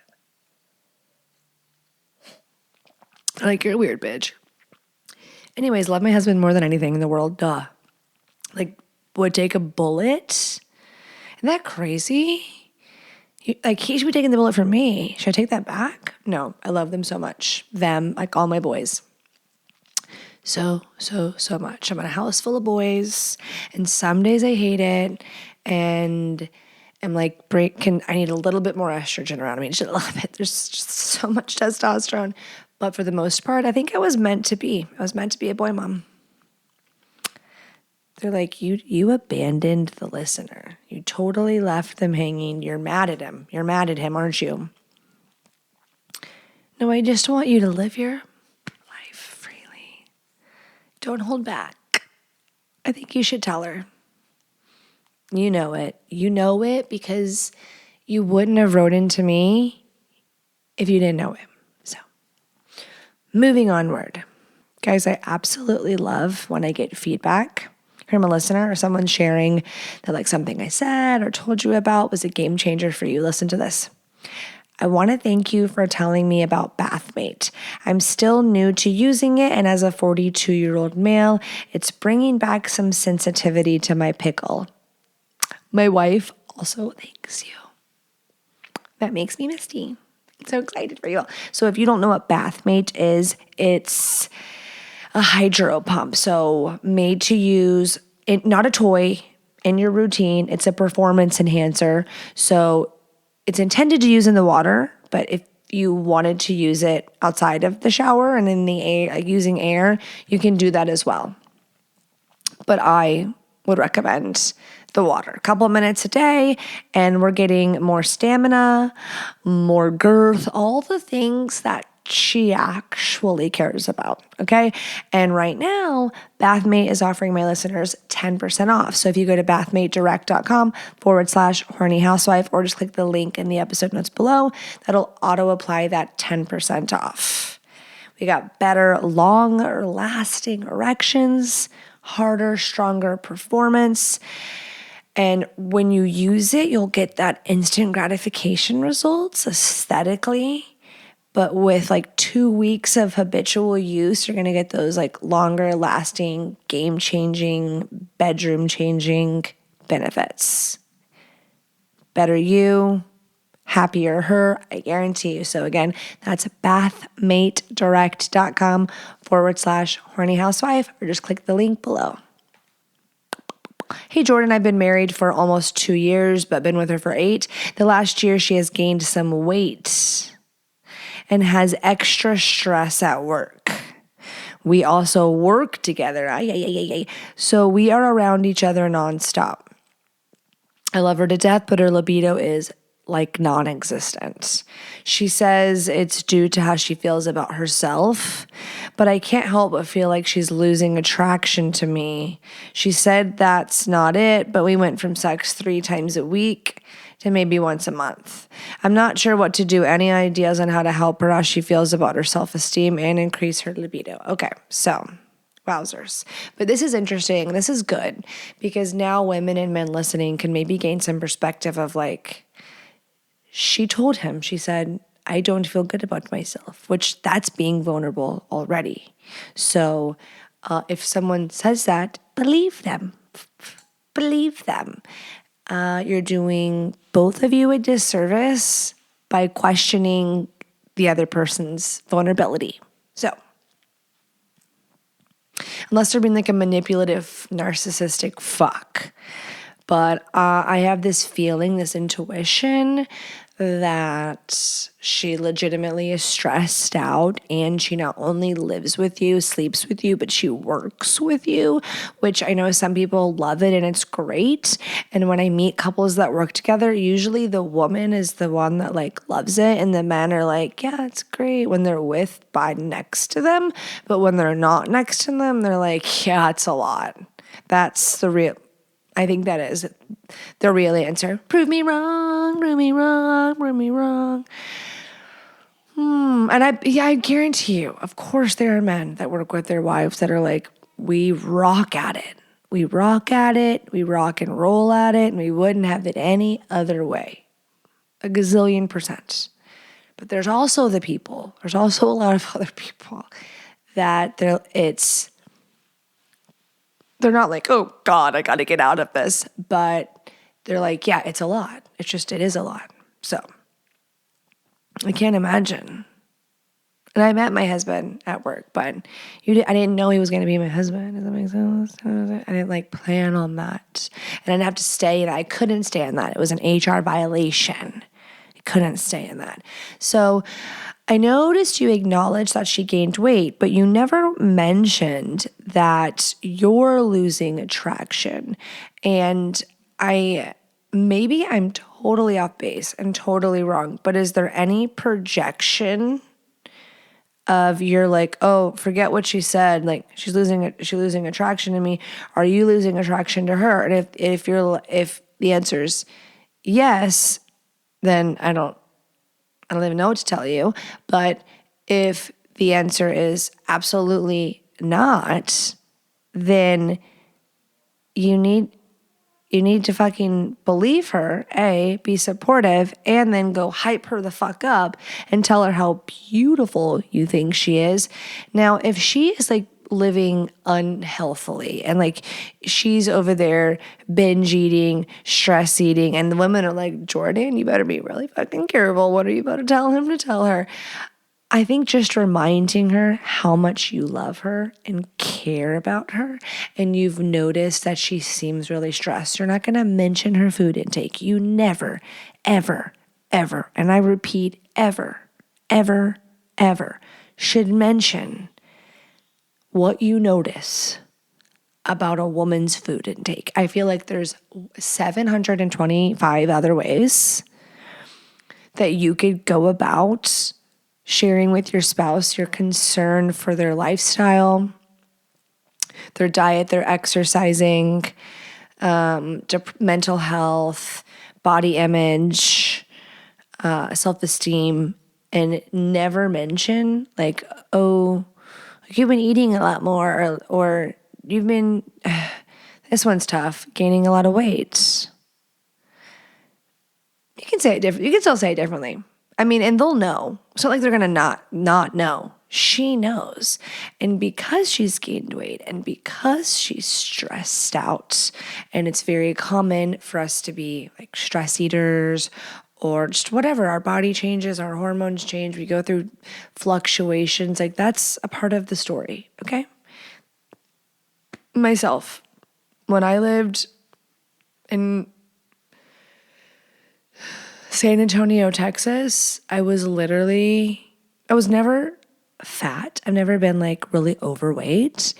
Like, you're a weird bitch. Anyways, love my husband more than anything in the world. Duh. Like, would take a bullet. Isn't that crazy? He should be taking the bullet for me. Should I take that back? No, I love them so much. Them, like all my boys. So much. I'm in a house full of boys, and some days I hate it, and I'm like, I need a little bit more estrogen around me. Just a little bit. There's just so much testosterone. But for the most part, I think I was meant to be. I was meant to be a boy mom. They're like, you abandoned the listener. You totally left them hanging. You're mad at him. You're mad at him, aren't you? No, I just want you to live your life freely. Don't hold back. I think you should tell her. You know it. You know it because you wouldn't have wrote into me if you didn't know him. So, moving onward. Guys, I absolutely love when I get feedback from a listener or someone sharing that like something I said or told you about was a game changer for you. Listen to this. I want to thank you for telling me about Bathmate. I'm still new to using it, and as a 42-year-old male, it's bringing back some sensitivity to my pickle. My wife also thanks you. That makes me misty. I'm so excited for you all. So if you don't know what Bathmate is, it's a hydro pump. So made to use, not a toy, in your routine. It's a performance enhancer. So it's intended to use in the water, but if you wanted to use it outside of the shower and in the air, like using air, you can do that as well. But I would recommend the water. A couple of minutes a day, and we're getting more stamina, more girth, all the things that she actually cares about, okay? And right now, Bathmate is offering my listeners 10% off. So if you go to bathmatedirect.com/horny housewife, or just click the link in the episode notes below, that'll auto-apply that 10% off. We got better, longer lasting erections, harder, stronger performance. And when you use it, you'll get that instant gratification results aesthetically. But with like 2 weeks of habitual use, you're going to get those like longer lasting, game changing, bedroom changing benefits. Better you, happier her, I guarantee you. So again, that's bathmatedirect.com/horny housewife, or just click the link below. Hey, Jordan, I've been married for almost 2 years, but been with her for 8. The last year, she has gained some weight and has extra stress at work. We also work together. So we are around each other nonstop. I love her to death, but her libido is like non-existent. She says it's due to how she feels about herself, but I can't help but feel like she's losing attraction to me. She said that's not it, but we went from sex 3 times a week to maybe once a month. I'm not sure what to do. Any ideas on how to help her, how she feels about her self-esteem and increase her libido? Okay, so wowzers. But this is interesting. This is good because now women and men listening can maybe gain some perspective of like, she told him, she said, I don't feel good about myself, which that's being vulnerable already. So if someone says that, believe them. Believe them. You're doing both of you a disservice by questioning the other person's vulnerability. So, unless they're being like a manipulative, narcissistic fuck. But I have this feeling, this intuition that she legitimately is stressed out, and she not only lives with you, sleeps with you, but she works with you, which I know some people love it and it's great. And when I meet couples that work together, usually the woman is the one that like loves it, and the men are like, yeah, it's great when they're by next to them. But when they're not next to them, they're like, yeah, it's a lot. That's the real... I think that is the real answer. Prove me wrong, prove me wrong, prove me wrong. And I guarantee you, of course, there are men that work with their wives that are like, we rock at it. We rock at it, we rock and roll at it, and we wouldn't have it any other way. A gazillion %. But there's also a lot of other people that they're not like, oh God, I got to get out of this. But they're like, yeah, it's a lot. It is a lot. So I can't imagine. And I met my husband at work, but I didn't know he was going to be my husband. Does that make sense? I didn't plan on that. And I didn't have to stay, and I couldn't stay in that. It was an HR violation. I couldn't stay in that. So I noticed you acknowledged that she gained weight, but you never mentioned that you're losing attraction. And maybe I'm totally off base and totally wrong, but is there any projection of you're like, oh, forget what she said, like she's losing attraction to me? Are you losing attraction to her? And if the answer is yes, then I don't even know what to tell you. But if the answer is absolutely not, then you need to fucking believe her, be supportive, and then go hype her the fuck up and tell her how beautiful you think she is. Now, if she is like living unhealthily and like she's over there binge eating, stress eating, and the women are like, Jordan, you better be really fucking careful. What are you about to tell him to tell her? I think just reminding her how much you love her and care about her, and you've noticed that she seems really stressed. You're not going to mention her food intake. You never, ever, ever, and I repeat, ever, ever, ever should mention what you notice about a woman's food intake. I feel like there's 725 other ways that you could go about sharing with your spouse your concern for their lifestyle, their diet, their exercising, mental health, body image, self-esteem, and never mention like, oh, you've been eating a lot more, or you've been, this one's tough, gaining a lot of weight. You can say it different. You can still say it differently. I mean, and they'll know. It's not like they're going to not know. She knows. And because she's gained weight and because she's stressed out, and it's very common for us to be like stress eaters or just whatever, our body changes, our hormones change, we go through fluctuations, like that's a part of the story, okay? Myself, when I lived in San Antonio, Texas, I was never fat. I've never been like really overweight,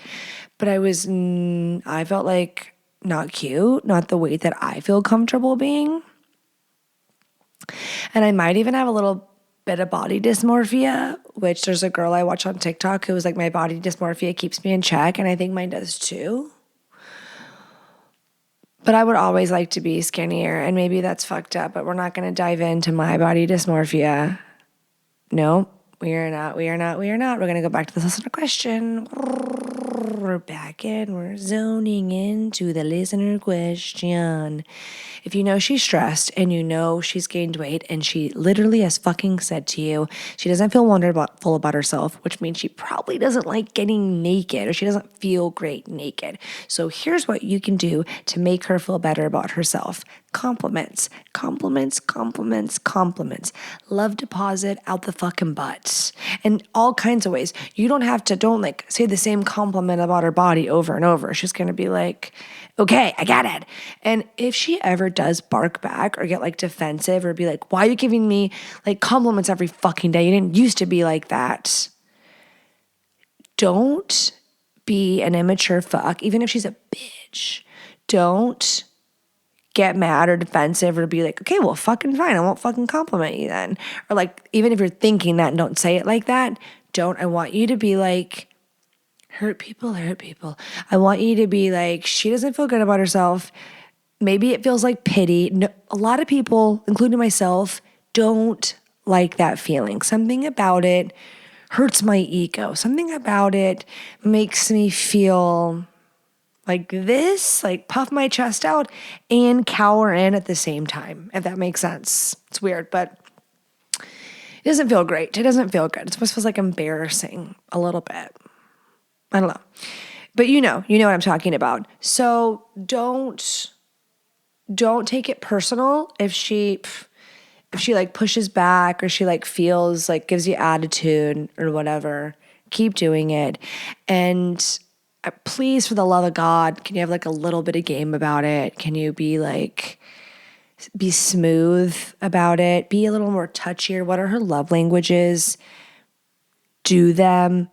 but I felt like not cute, not the weight that I feel comfortable being. And I might even have a little bit of body dysmorphia, which there's a girl I watch on TikTok who was like, my body dysmorphia keeps me in check. And I think mine does too. But I would always like to be skinnier, and maybe that's fucked up, but we're not going to dive into my body dysmorphia. No, we are not. We're going to go back to this listener question. We're back in. We're zoning into the listener question. If you know she's stressed and you know she's gained weight and she literally has fucking said to you, she doesn't feel wonderful about herself, which means she probably doesn't like getting naked or she doesn't feel great naked. So here's what you can do to make her feel better about herself. Compliments, compliments, compliments, compliments. Love deposit out the fucking butt. In all kinds of ways. You don't like say the same compliment about her body over and over. She's going to be like, okay, I get it. And if she ever does bark back or get like defensive or be like, why are you giving me like compliments every fucking day? You didn't used to be like that. Don't be an immature fuck, even if she's a bitch. Don't get mad or defensive or be like, okay, well, fucking fine. I won't fucking compliment you then. Or like, even if you're thinking that and don't say it like that, I want you to be like, hurt people. I want you to be like, she doesn't feel good about herself. Maybe it feels like pity. No, a lot of people, including myself, don't like that feeling. Something about it hurts my ego. Something about it makes me feel like this, like puff my chest out and cower in at the same time, if that makes sense. It's weird, but it doesn't feel great. It doesn't feel good. It almost feels like embarrassing a little bit. I don't know. But you know what I'm talking about. So don't take it personal if she like pushes back or she like feels like gives you attitude or whatever. Keep doing it. And please, for the love of God, can you have like a little bit of game about it? Can you be smooth about it? Be a little more touchier. What are her love languages? Do them.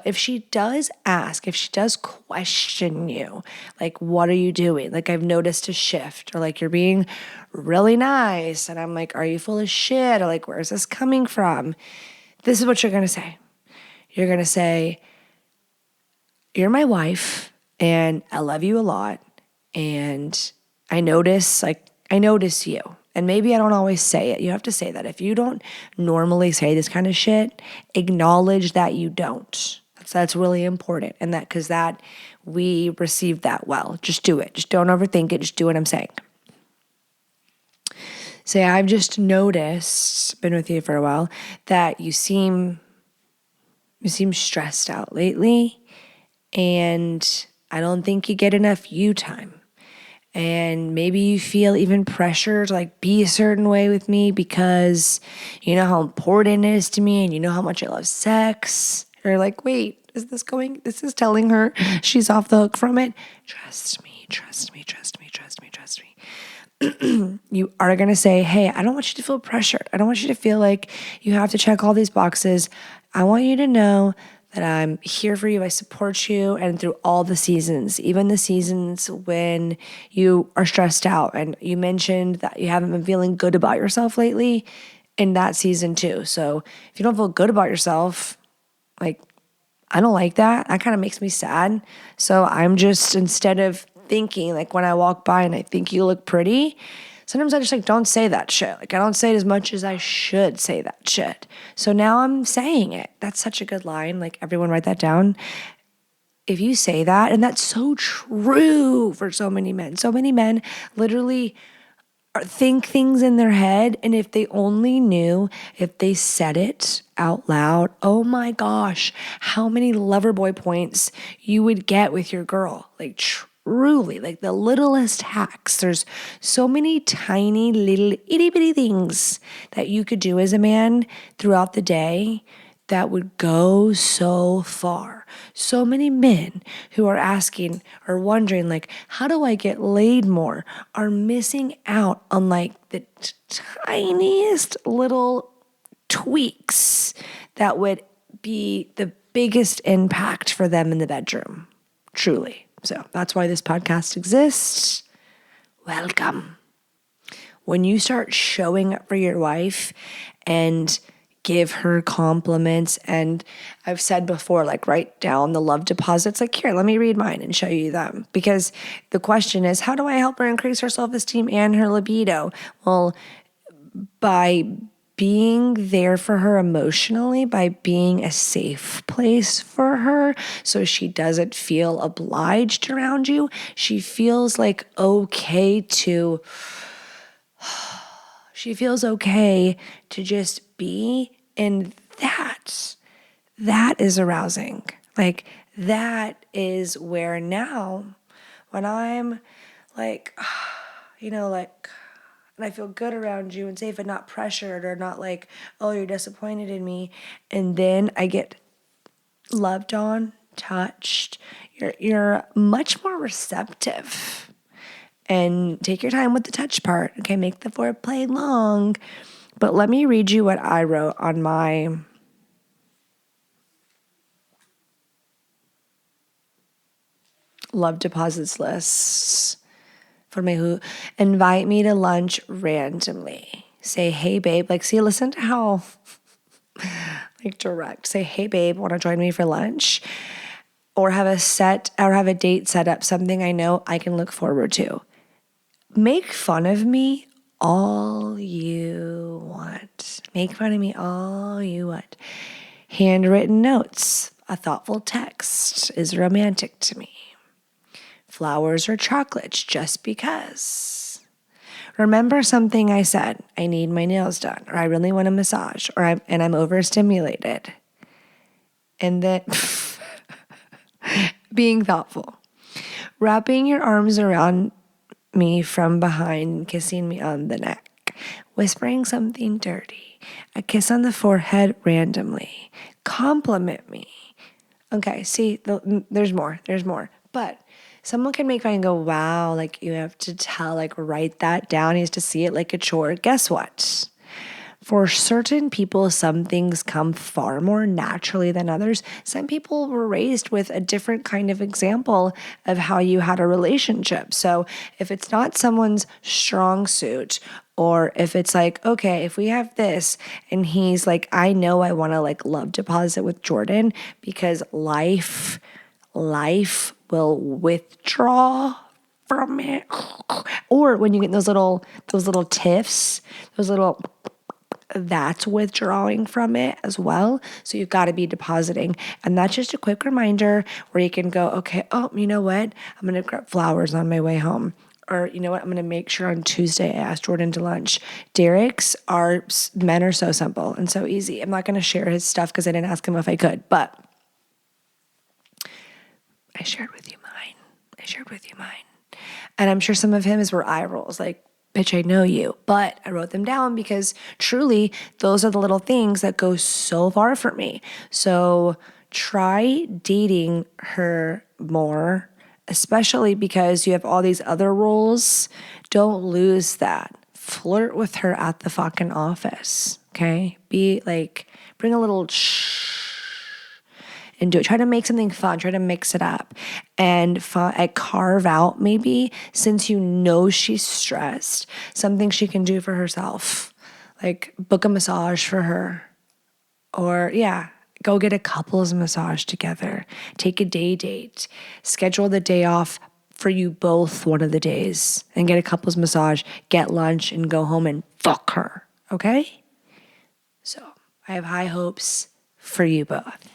If she does ask, if she does question you, like, what are you doing? Like, I've noticed a shift, or like, you're being really nice. And I'm like, are you full of shit? Or like, where's this coming from? This is what you're going to say. You're going to say, you're my wife and I love you a lot. And I notice you. And maybe I don't always say it. You have to say that. If you don't normally say this kind of shit, acknowledge that you don't. That's really important. And because we received that well. Just do it. Just don't overthink it. Just do what I'm saying. Say, I've just noticed, been with you for a while, that you seem stressed out lately. And I don't think you get enough you time. And maybe you feel even pressure to like be a certain way with me because you know how important it is to me and you know how much I love sex. You're like, wait, this is telling her she's off the hook from it. Trust me. You are going to say, hey, I don't want you to feel pressured. I don't want you to feel like you have to check all these boxes. I want you to know that I'm here for you, I support you, and through all the seasons, even the seasons when you are stressed out. And you mentioned that you haven't been feeling good about yourself lately in that season too. So if you don't feel good about yourself, like, I don't like that. That kind of makes me sad. So I'm just, instead of thinking, like when I walk by and I think you look pretty, sometimes I just like don't say that shit. Like I don't say it as much as I should say that shit. So now I'm saying it. That's such a good line. Like everyone write that down. If you say that, and that's so true for so many men. So many men literally think things in their head, and if they only knew, if they said it out loud, oh my gosh, how many lover boy points you would get with your girl. Like truly, like the littlest hacks. There's so many tiny little itty bitty things that you could do as a man throughout the day that would go so far. So many men who are asking or wondering, like, how do I get laid more, are missing out on like the tiniest little tweaks that would be the biggest impact for them in the bedroom. Truly. So that's why this podcast exists. Welcome. When you start showing up for your wife and give her compliments, and I've said before, like write down the love deposits, like here, let me read mine and show you them. Because the question is, how do I help her increase her self-esteem and her libido? Well, by being there for her emotionally, by being a safe place for her so she doesn't feel obliged around you. She feels like she feels okay to just be, and that is arousing. Like that is where now when I'm like, like, and I feel good around you and safe and not pressured or not like, oh, you're disappointed in me. And then I get loved on, touched. You're much more receptive. And take your time with the touch part. Okay, make the foreplay long. But let me read you what I wrote on my love deposits lists. For me, who invite me to lunch randomly. Say, hey, babe. Like, see, listen to how, like, direct. Say, hey, babe, want to join me for lunch? Or have a date set up, something I know I can look forward to. Make fun of me all you want. Make fun of me all you want. Handwritten notes, a thoughtful text is romantic to me. flowers or chocolates just because. Remember something I said, I need my nails done, or I really want a massage, or I'm overstimulated. And then being thoughtful. Wrapping your arms around me from behind, kissing me on the neck, whispering something dirty, a kiss on the forehead randomly, compliment me. Okay, see, there's more. But someone can make fun and go, wow, like you have to tell, like write that down. He has to see it like a chore. Guess what? For certain people, some things come far more naturally than others. Some people were raised with a different kind of example of how you had a relationship. So if it's not someone's strong suit, or if it's like, okay, if we have this and he's like, I know I want to like love deposit with Jordan because life will withdraw from it. Or when you get those little tiffs, that's withdrawing from it as well. So you've got to be depositing. And that's just a quick reminder where you can go, okay, oh, you know what? I'm going to grab flowers on my way home. Or you know what? I'm going to make sure on Tuesday I ask Jordan to lunch. Men are so simple and so easy. I'm not going to share his stuff because I didn't ask him if I could, but I shared with you mine. And I'm sure some of his were eye rolls, like, bitch, I know you. But I wrote them down because truly those are the little things that go so far for me. So try dating her more, especially because you have all these other roles. Don't lose that. Flirt with her at the fucking office, okay? Be like, bring a little and do it. Try to make something fun. Try to mix it up and carve out maybe, since you know she's stressed, something she can do for herself. Like book a massage for her, or go get a couples massage together. Take a day date. Schedule the day off for you both one of the days and get a couples massage, get lunch and go home and fuck her. Okay? So I have high hopes for you both.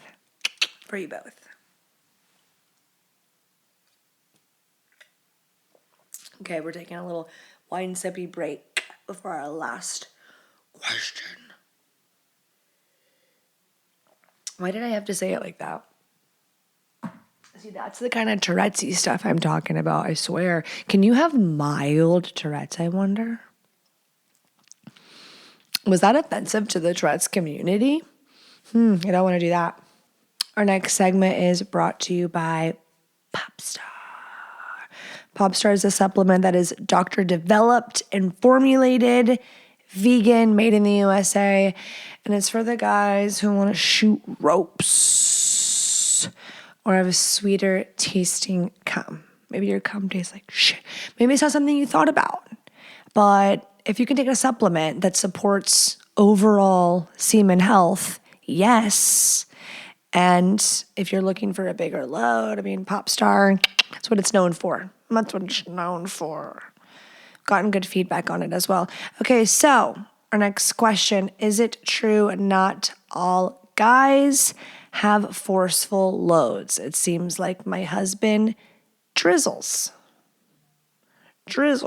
Okay, we're taking a little wine sippy break before our last question. Why did I have to say it like that? See, that's the kind of Tourette's-y stuff I'm talking about, I swear. Can you have mild Tourette's, I wonder? Was that offensive to the Tourette's community? I don't want to do that. Our next segment is brought to you by Popstar. Popstar is a supplement that is doctor developed and formulated, vegan, made in the USA, and it's for the guys who want to shoot ropes or have a sweeter tasting cum. Maybe your cum tastes like shit. Maybe it's not something you thought about, but if you can take a supplement that supports overall semen health, yes. And if you're looking for a bigger load, I mean, Popstar, that's what it's known for. Gotten good feedback on it as well. Okay, so our next question. Is it true not all guys have forceful loads? It seems like my husband drizzles. Is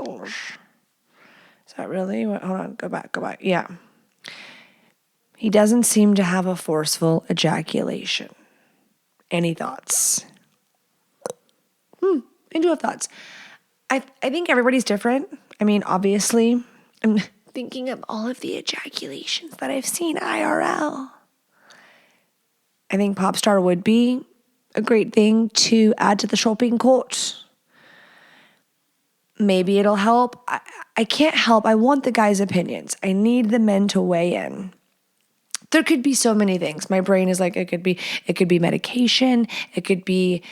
that really? Hold on, go back. Yeah. He doesn't seem to have a forceful ejaculation. Any thoughts? I do have thoughts. I think everybody's different. I mean, obviously, I'm thinking of all of the ejaculations that I've seen IRL. I think Popstar would be a great thing to add to the shopping cart. Maybe it'll help. I can't help. I want the guys' opinions. I need the men to weigh in. There could be so many things. My brain is like, it could be medication. It could be,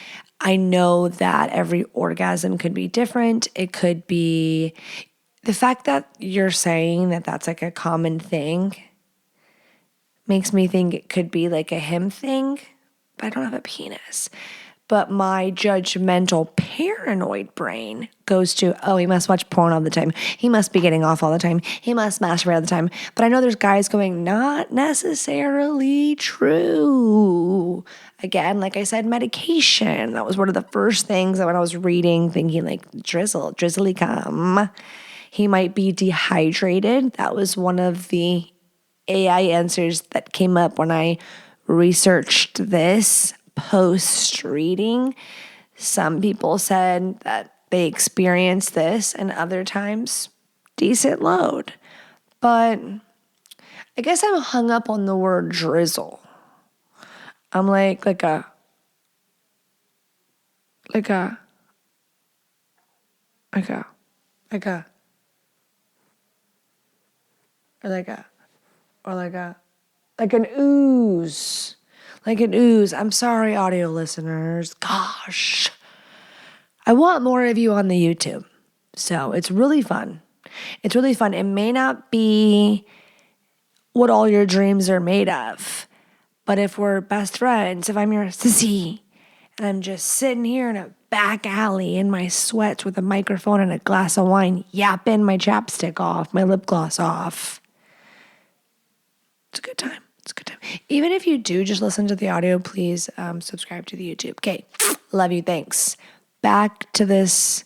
I know that every orgasm could be different. It could be the fact that you're saying that that's like a common thing makes me think it could be like a him thing, but I don't have a penis. But my judgmental, paranoid brain goes to, oh, he must watch porn all the time. He must be getting off all the time. He must masturbate all the time. But I know there's guys going, not necessarily true. Again, like I said, medication. That was one of the first things that when I was reading, thinking like, drizzly cum. He might be dehydrated. That was one of the AI answers that came up when I researched this post-reading. Some people said that they experienced this, and other times, decent load. But I guess I'm hung up on the word drizzle. I'm like a like an ooze. Like an ooze. I'm sorry, audio listeners. Gosh. I want more of you on the YouTube. So it's really fun. It's really fun. It may not be what all your dreams are made of, but if we're best friends, if I'm your sissy, and I'm just sitting here in a back alley in my sweats with a microphone and a glass of wine, yapping my chapstick off, my lip gloss off, it's a good time. It's a good time. Even if you do just listen to the audio, please subscribe to the YouTube. Okay. Love you. Thanks. Back to this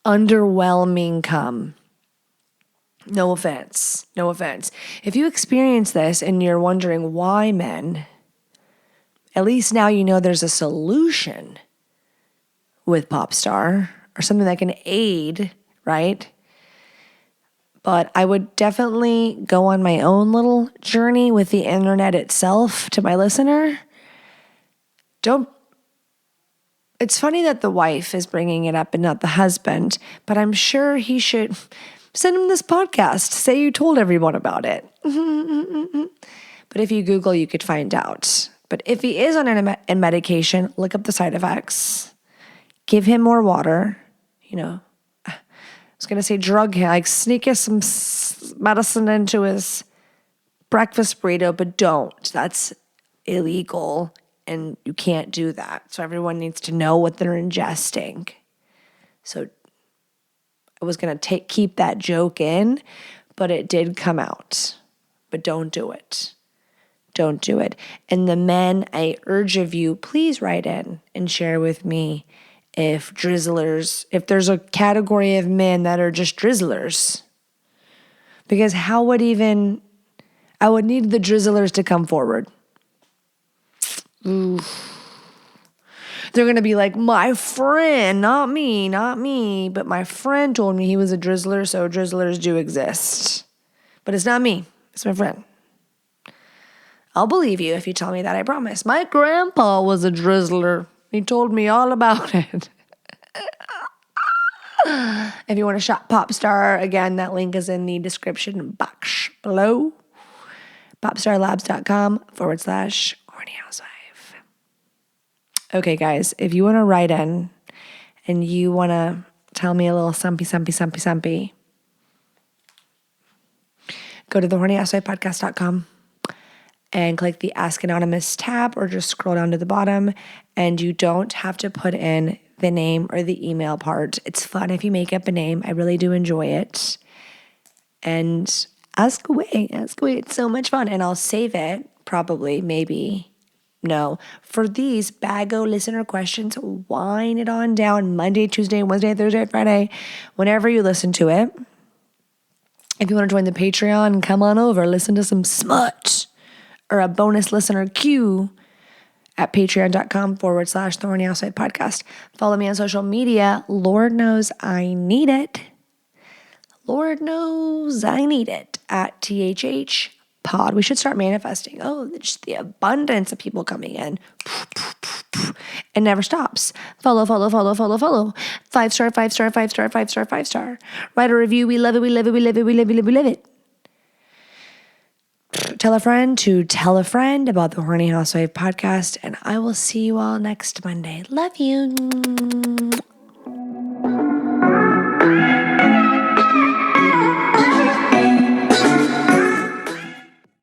underwhelming cum. No offense. No offense. If you experience this and you're wondering why men, at least now you know there's a solution with Popstar or something that can aid, right? But I would definitely go on my own little journey with the internet itself to my listener. It's funny that the wife is bringing it up and not the husband, but I'm sure he should send him this podcast. Say you told everyone about it. But if you Google, you could find out. But if he is on a medication, look up the side effects. Give him more water, I was going to say drug him, like sneak some medicine into his breakfast burrito, but don't. That's illegal and you can't do that. So everyone needs to know what they're ingesting. So I was going to keep that joke in, but it did come out. But don't do it. Don't do it. And the men, I urge of you, please write in and share with me if there's a category of men that are just drizzlers. Because I would need the drizzlers to come forward. Oof. They're going to be like, my friend, not me, but my friend told me he was a drizzler, so drizzlers do exist. But it's not me, it's my friend. I'll believe you if you tell me that, I promise. My grandpa was a drizzler. He told me all about it. If you want to shop Popstar, again, that link is in the description box below. popstarlabs.com/horny housewife. Okay, guys, if you want to write in and you want to tell me a little sumpy, go to thehornyhousewifepodcast.com and click the Ask Anonymous tab or just scroll down to the bottom, and you don't have to put in the name or the email part. It's fun if you make up a name. I really do enjoy it. And ask away. It's so much fun. And I'll save it, probably, maybe. No. For these Bago listener questions, wind it on down Monday, Tuesday, Wednesday, Thursday, Friday, whenever you listen to it. If you want to join the Patreon, come on over, listen to some smut or a bonus listener queue at patreon.com/thorny outside podcast. Follow me on social media. Lord knows I need it. At THH pod. We should start manifesting. Oh, just the abundance of people coming in. It never stops. Follow. 5-star. Write a review. We love it. Tell a friend to tell a friend about the Horny Housewife podcast, and I will see you all next Monday. Love you.